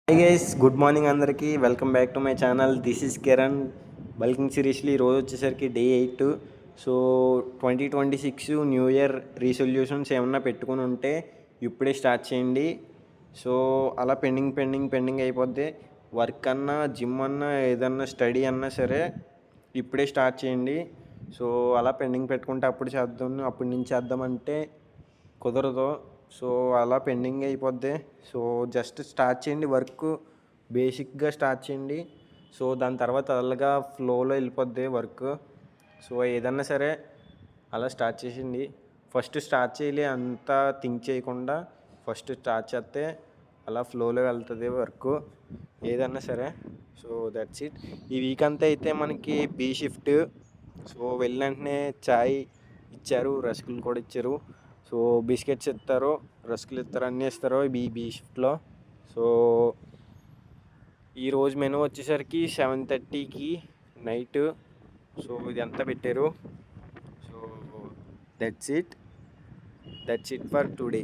Hi guys, good morning అందరికీ. Welcome back to my channel. This is Kiran. Bulking సిరీస్లో ఈరోజు వచ్చేసరికి డే 8. సో 2026 న్యూ ఇయర్ రీసొల్యూషన్స్ ఏమన్నా పెట్టుకుని ఉంటే ఇప్పుడే స్టార్ట్ చేయండి. సో అలా పెండింగ్ అయిపోద్ది. వర్క్ అన్నా, జిమ్ అన్నా, ఏదన్నా స్టడీ అన్నా సరే ఇప్పుడే స్టార్ట్ చేయండి. సో అలా పెండింగ్ పెట్టుకుంటే అప్పటి నుంచి చేద్దామంటే కుదరదు. సో అలా పెండింగ్ అయిపోద్ది. సో జస్ట్ స్టార్ట్ చేయండి, వర్క్ బేసిక్గా స్టార్ట్ చేయండి. సో దాని తర్వాత అలాగా ఫ్లోలో వెళ్ళిపోద్ది వర్క్. సో ఏదన్నా సరే అలా స్టార్ట్ చేసింది. ఫస్ట్ స్టార్ట్ చేయాలి, అంతా థింక్ చేయకుండా ఫస్ట్ స్టార్ట్ చేస్తే అలా ఫ్లోలో వెళ్తుంది వర్క్ ఏదన్నా సరే. So that's it. ఈ వీక్ అంతా అయితే మనకి బీ షిఫ్ట్. సో వెళ్ళిన వెంటనే చాయ్ ఇచ్చారు, రస్కులు కూడా ఇచ్చారు. సో బిస్కెట్స్ ఇస్తారు, రస్కులు ఇస్తారు, అన్నీ ఇస్తారు బీ షిఫ్ట్లో. సో ఈరోజు మెనూ వచ్చేసరికి 7:30కి నైట్. సో ఇదంతా పెట్టారు. So that's it for today.